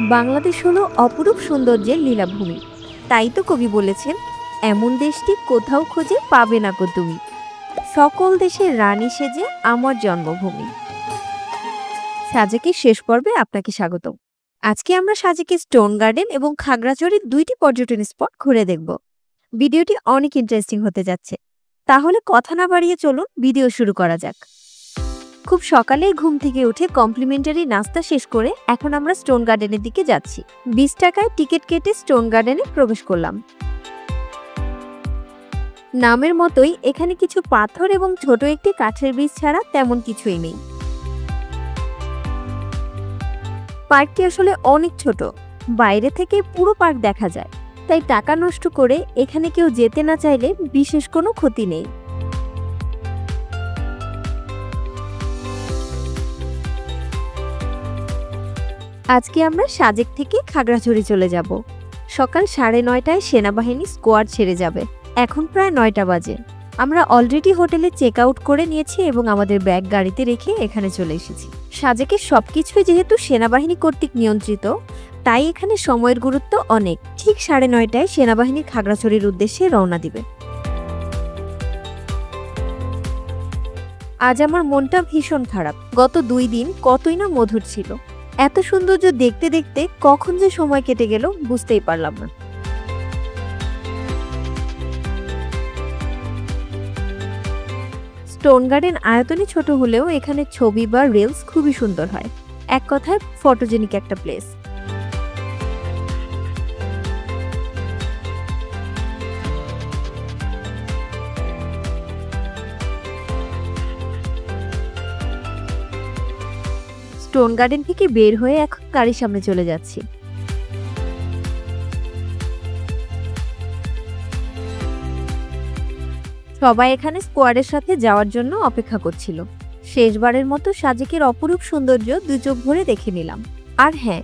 বাংলাদেশ হলো অপরূপ সৌন্দর্যের লীলাভূমি। তাই তো কবি বলেছেন, এমন দেশটি কোথাও খুঁজে পাবে না কো তুমি, সকল দেশের রানী সেজে আমার জন্মভূমি। সাজেকের শেষ পর্বে আপনাকে স্বাগত। আজকে আমরা সাজেকের স্টোন গার্ডেন এবং খাগড়াছড়ির দুইটি পর্যটন স্পট ঘুরে দেখব। ভিডিওটি অনেক ইন্টারেস্টিং হতে যাচ্ছে, তাহলে কথা না বাড়িয়ে চলুন ভিডিও শুরু করা যাক। খুব সকালেই ঘুম থেকে উঠে কমপ্লিমেন্টারি নাস্তা শেষ করে এখন আমরা স্টোন গার্ডেনের দিকে যাচ্ছি। 20 টাকায় টিকিট কেটে স্টোন গার্ডেনে প্রবেশ করলাম। নামের মতোই এখানে কিছু পাথর এবং ছোট একটি কাঠের ব্রিজ ছাড়া তেমন কিছুই নেই। পার্কটি আসলে অনেক ছোট, বাইরে থেকে পুরো পার্ক দেখা যায়, তাই টাকা নষ্ট করে এখানে কেউ যেতে না চাইলে বিশেষ কোনো ক্ষতি নেই। আজকে আমরা সাজেক থেকে খাগড়াছড়ি চলে যাব। সকাল 9:30টায় সেনাবাহিনী স্কোয়াড ছেড়ে যাবে। এখন প্রায় 9টা বাজে। আমরা অলরেডি হোটেলে চেক আউট করে নিয়েছি এবং আমাদের ব্যাগ গাড়িতে রেখে এখানে চলে এসেছি। সাজেকের সবকিছুই যেহেতু সেনাবাহিনী কর্তৃক নিয়ন্ত্রিত, তাই এখানে সময়ের গুরুত্ব অনেক। ঠিক 9:30টায় সেনাবাহিনীর খাগড়াছড়ির উদ্দেশ্যে রওনা দিবে। আজ আমার মনটা ভীষণ খারাপ। গত 2 দিন কতই না মধুর ছিল। এত সৌন্দর্য দেখতে দেখতে কখন যে সময় কেটে গেল বুঝতেই পারলাম না। স্টোন গার্ডেন আয়তনে ছোট হলেও এখানে ছবি বা রিলস খুবই সুন্দর হয়। এক কথায় ফটোজেনিক একটা প্লেস। স্টোন গার্ডেন থেকে বের হয়ে এখন গাড়ির সামনে চলে যাচ্ছি। সবাই এখানে স্কোয়াডের সাথে যাওয়ার জন্য অপেক্ষা করছিল। শেষবারের মতো সাজেকের অপরূপ সৌন্দর্য 2 চোখ ভরে দেখে নিলাম। আর হ্যাঁ,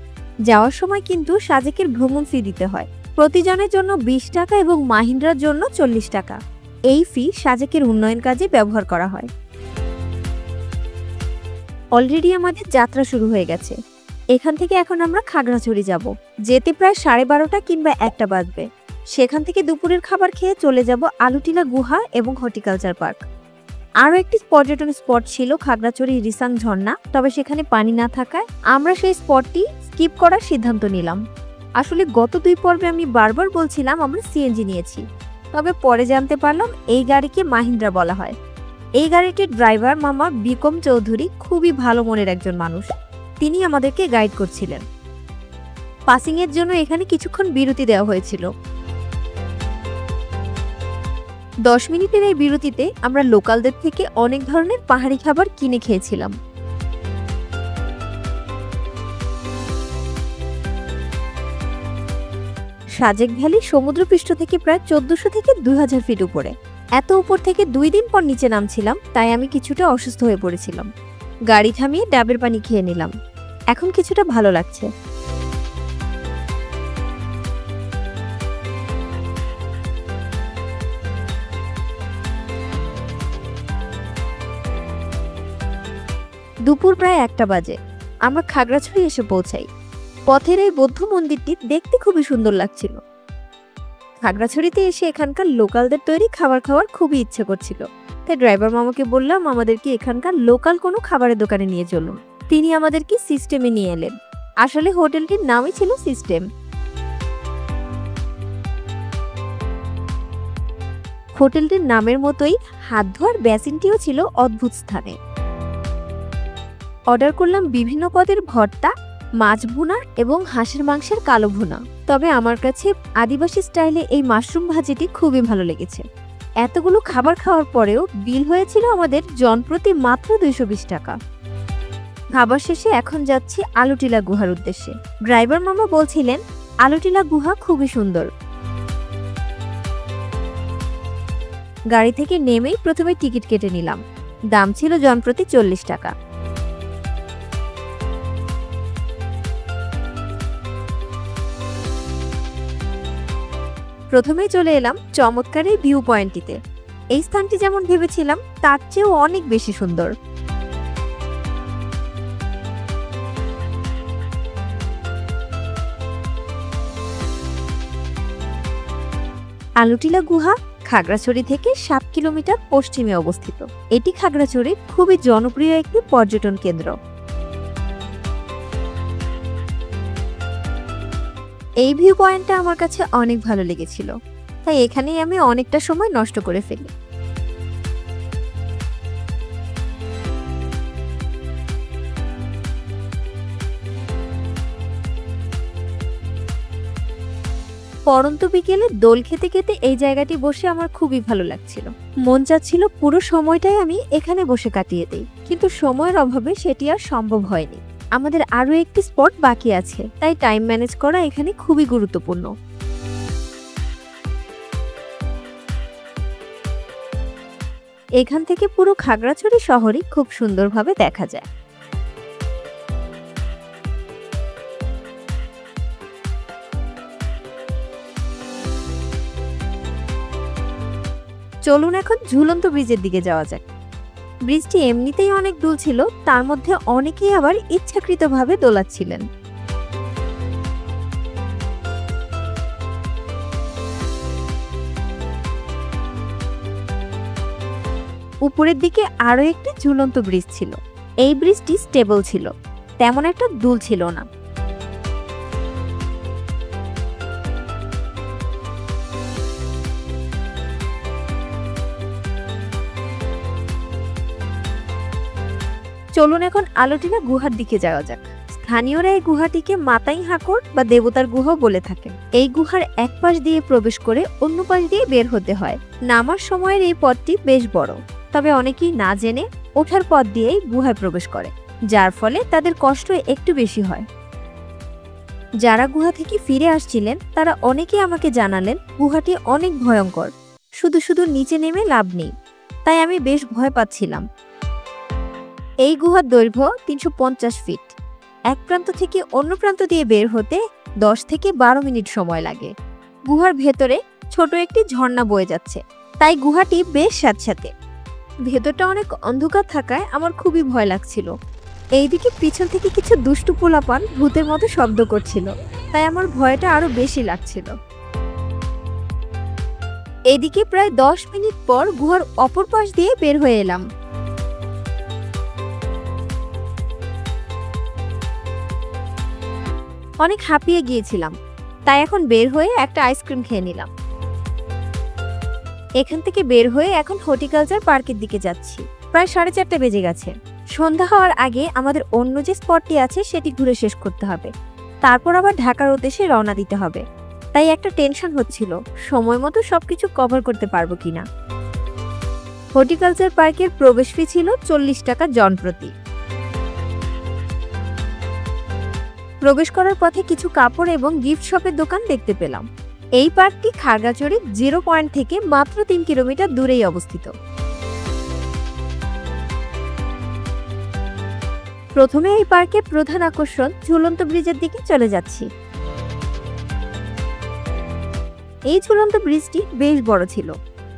যাওয়ার সময় কিন্তু সাজেকের ভ্রমণ ফি দিতে হয়। প্রতিজনের জন্য 20 টাকা এবং মাহিন্দ্রার জন্য 40 টাকা। এই ফি সাজেকের উন্নয়ন কাজে ব্যবহার করা হয়। অলরেডি আমাদের যাত্রা শুরু হয়ে গেছে। এখান থেকে এখন আমরা খাগড়াছড়ি যাব। যেতে প্রায় 12:30 কিংবা 1টা বাজবে। সেখান থেকে দুপুরের খাবার খেয়ে চলে যাব আলুটিলা গুহা এবং হর্টিকালচার পার্ক। আরও একটি পর্যটন স্পট ছিল খাগড়াছড়ি রিসাং ঝর্ণা, তবে সেখানে পানি না থাকায় আমরা সেই স্পটটি স্কিপ করার সিদ্ধান্ত নিলাম। আসলে গত 2 পর্বে আমি বারবার বলছিলাম আমরা সিএনজি নিয়েছি, তবে পরে জানতে পারলাম এই গাড়িকে মাহিন্দ্রা বলা হয়। এই গাড়িটির ড্রাইভার মামা বিকম চৌধুরী খুবই ভালো মনের একজন মানুষ। তিনি আমাদেরকে গাইড করছিলেন। পাসিং এর জন্য এখানে কিছুক্ষণ বিরতি দেওয়া হয়েছিল। 10 মিনিটের এই বিরতিতে আমরা লোকালদের থেকে অনেক ধরনের পাহাড়ি খাবার কিনে খেয়েছিলাম। সাজেক ভ্যালি সমুদ্রপৃষ্ঠ থেকে প্রায় 1400 থেকে 2000 ফিট উপরে। এত উপর থেকে 2 দিন পর নিচে নামছিলাম, তাই আমি কিছুটা অসুস্থ হয়ে পড়েছিলাম। গাড়ি থামিয়ে ডাবের পানি খেয়ে নিলাম। এখন কিছুটা ভালো লাগছে। দুপুর প্রায় 1টা বাজে। আমরা খাগড়াছড়ি এসে পৌঁছাই। পথের এই বৌদ্ধ মন্দিরটি দেখতে খুবই সুন্দর লাগছিল। খাগড়াছড়িতে এসে এখানকার লোকালদের তৈরি খাবার খাওয়ার খুবই ইচ্ছে করছিল, তাই ড্রাইভার মামাকে বললাম আমাদেরকে এখানকার লোকাল কোনো খাবারের দোকানে নিয়ে চলুন। তিনি আমাদেরকে সিস্টেমে নিয়ে এলেন। আসলে হোটেলটির নামই ছিল সিস্টেম। হোটেলটির নামের মতোই হাত ধোয়ার বেসিনটিও ছিল অদ্ভুত স্থানে। অর্ডার করলাম বিভিন্ন পদের ভর্তা, মাছ ভুনা এবং হাঁসের মাংসের কালো ভুনা। তবে আমার কাছে আদিবাসী স্টাইলে এই মাশরুম ভাজিটি খুবই ভালো লেগেছে। এতগুলো খাবার খাওয়ার পরেও বিল হয়েছিল আমাদের জনপ্রতি মাত্র 220 টাকা। খাবার শেষে এখন যাচ্ছি আলুটিলা গুহার উদ্দেশ্যে। ড্রাইভার মামা বলছিলেন আলুটিলা গুহা খুবই সুন্দর। গাড়ি থেকে নেমেই প্রথমে টিকিট কেটে নিলাম। দাম ছিল জনপ্রতি 40 টাকা। প্রথমেই চলে এলাম চমৎকার এই ভিউ পয়েন্টটিতে। এই স্থানটি যেমন ভেবেছিলাম তার চেয়েও অনেক বেশি সুন্দর। আলুটিলা গুহা খাগড়াছড়ি থেকে 7 কিলোমিটার পশ্চিমে অবস্থিত। এটি খাগড়াছড়ির খুবই জনপ্রিয় একটি পর্যটন কেন্দ্র। এই ভিউ পয়েন্টটা আমার কাছে অনেক ভালো লেগেছিল, তাই এখানেই আমি অনেকটা সময় নষ্ট করে ফেলি। পরন্ত বিকেলে দোল খেতে খেতে এই জায়গাটি বসে আমার খুবই ভালো লাগছিল। মন চাচ্ছিল পুরো সময়টাই আমি এখানে বসে কাটিয়ে দেই, কিন্তু সময়ের অভাবে সেটি আর সম্ভব হয়নি। আমাদের আরো একটি স্পট বাকি আছে, তাই টাইম ম্যানেজ করা এখানে খুবই গুরুত্বপূর্ণ। এখান থেকে পুরো খাগড়াছড়ি শহরই খুব সুন্দরভাবে দেখা যায়। চলুন এখন ঝুলন্ত ব্রিজের দিকে যাওয়া যাক। ব্রিজটি এমনিতেই অনেক দুল ছিল, তার মধ্যে অনেকেই আবার ইচ্ছাকৃতভাবে দোলাচ্ছিলেন। উপরের দিকে আরো একটি ঝুলন্ত ব্রিজ ছিল। এই ব্রিজটি স্টেবল ছিল, তেমন একটা দুল ছিল না। চলুন এখন আলুটিলা গুহার দিকে যাওয়া যাক। স্থানীয়রা এই গুহাটিকে মাতাই হাকর বা দেবতার গুহা বলে থাকেন। এই গুহার এক পাশ দিয়ে প্রবেশ করে অন্য পাশ দিয়ে বের হতে হয়। নামার সময়ের এই পথটি বেশ বড়, তবে অনেকেই না জেনে ওঠার পথ দিয়েই গুহায় প্রবেশ করে, যার ফলে তাদের কষ্ট একটু বেশি হয়। যারা গুহা থেকে ফিরে আসছিলেন তারা অনেকেই আমাকে জানালেন গুহাটি অনেক ভয়ঙ্কর, শুধু শুধু নিচে নেমে লাভ নেই, তাই আমি বেশ ভয় পাচ্ছিলাম। এই গুহার দৈর্ঘ্য 350 ফিট। এক প্রান্ত থেকে অন্য প্রান্ত দিয়ে বের হতে 10 থেকে 12 মিনিট সময় লাগে। গুহার ভেতরে ছোট একটি ঝর্ণা বয়ে যাচ্ছে, তাই গুহাটি বেশ স্যাঁতস্যাঁতে। ভেতরটা অনেক অন্ধকার থাকায় আমার খুবই ভয় লাগছিল। এইদিকে পিছন থেকে কিছু দুষ্টু পোলাপান ভূতের মতো শব্দ করছিল, তাই আমার ভয়টা আরো বেশি লাগছিল। এইদিকে প্রায় 10 মিনিট পর গুহার অপর পাশ দিয়ে বের হয়ে এলাম। অনেক হাঁপিয়ে গিয়েছিলাম, তাই এখন বের হয়ে একটা আইসক্রিম খেয়ে নিলাম। এখান থেকে বের হয়ে এখন হর্টিকালচার পার্কের দিকে যাচ্ছি। প্রায় 4:30 বেজে গেছে। সন্ধ্যা হওয়ার আগে আমাদের অন্য যে স্পটটি আছে সেটি ঘুরে শেষ করতে হবে, তারপর আবার ঢাকার উদ্দেশ্যে রওনা দিতে হবে। তাই একটা টেনশন হচ্ছিল সময় মতো সবকিছু কভার করতে পারবো কিনা। হর্টিকালচার পার্কের প্রবেশ ফি ছিল 40 টাকা জন প্রতি। প্রবেশ করার পথে কিছু কাপড় এবং গিফট শপের দোকান দেখতে পেলাম। এই পার্কটি খাগড়াছড়ির 0 পয়েন্ট থেকে মাত্র 3 কিলোমিটার দূরেই অবস্থিত। প্রথমে এই পার্কের প্রধান আকর্ষণ ঝুলন্ত ব্রিজের দিকে চলে যাচ্ছি। এই ঝুলন্ত ব্রিজটি বেশ বড় ছিল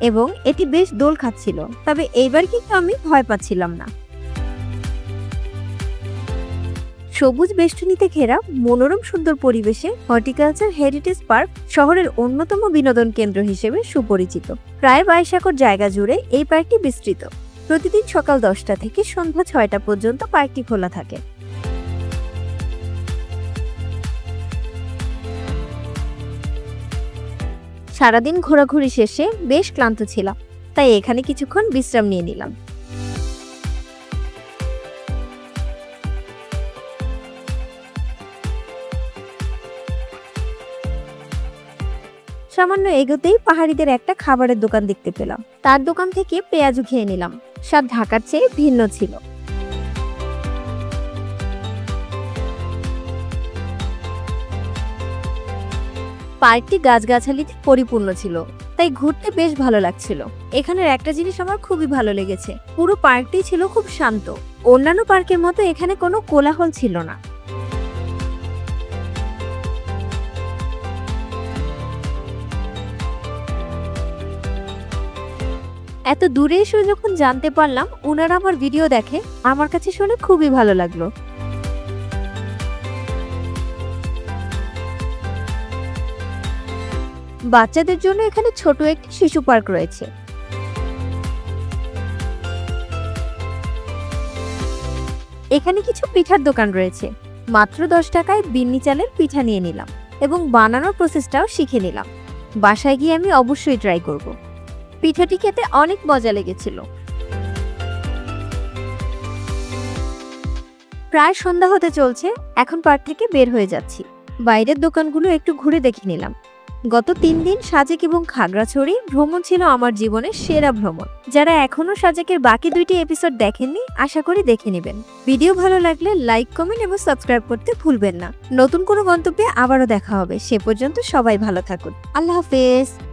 এবং এটি বেশ দোল খাচ্ছিল, তবে এইবার কিন্তু আমি ভয় পাচ্ছিলাম না। সবুজ বেষ্টনীতে ঘেরা মনোরম সুন্দর পরিবেশে হর্টিকালচার হেরিটেজ পার্ক শহরের অন্যতম বিনোদন কেন্দ্র হিসেবে সুপরিচিত। প্রায় 22 একর জায়গা জুড়ে এই পার্কটি বিস্তৃত। প্রতিদিন সকাল 10টা থেকে সন্ধ্যা 6টা পর্যন্ত পার্কটি খোলা থাকে। সারাদিন ঘোরাঘুরি শেষে বেশ ক্লান্ত ছিলাম, তাই এখানে কিছুক্ষণ বিশ্রাম নিয়ে নিলাম। সামান্য এগোতেই পাহাড়িদের একটা খাবারের দোকান দেখতে পেলাম। তার দোকান থেকে পেঁয়াজু খেয়ে নিলাম। স্বাদ ঢাকার চেয়ে ভিন্ন ছিল। পার্কটি গাছগাছালিতে পরিপূর্ণ ছিল, তাই ঘুরতে বেশ ভালো লাগছিল। এখানের একটা জিনিস আমার খুবই ভালো লেগেছে, পুরো পার্কটি ছিল খুব শান্ত। অন্যান্য পার্কের মতো এখানে কোনো কোলাহল ছিল না। এত দূরে এসে যখন জানতে পারলাম ওনারা আমার ভিডিও দেখে, আমার কাছে শুনে খুবই ভালো লাগলো। বাচ্চাদের জন্য এখানে ছোট একটি শিশু পার্ক রয়েছে। এখানে কিছু পিঠার দোকান রয়েছে। মাত্র 10 টাকায় বিন্নি চালের পিঠা নিয়ে নিলাম এবং বানানোর প্রসেসটাও শিখে নিলাম। বাসায় গিয়ে আমি অবশ্যই ট্রাই করব। পিঠাটি খেতে অনেক মজা লেগেছিল। প্রায় সন্ধ্যা হতে চলছে, এখন পার্ক থেকে বের হয়ে যাচ্ছি। বাইরের দোকানগুলো একটু ঘুরে দেখে নিলাম। গত 3 দিন সাজেক এবং খাগড়াছড়ি ভ্রমণ ছিল আমার জীবনের সেরা ভ্রমণ। যারা এখনো সাজেকের বাকি 2টি এপিসোড দেখেননি, আশা করি দেখে নেবেন। ভিডিও ভালো লাগলে লাইক, কমেন্ট এবং সাবস্ক্রাইব করতে ভুলবেন না। নতুন কোনো গন্তব্যে আবারও দেখা হবে। সে পর্যন্ত সবাই ভালো থাকুন। আল্লাহ হাফেজ।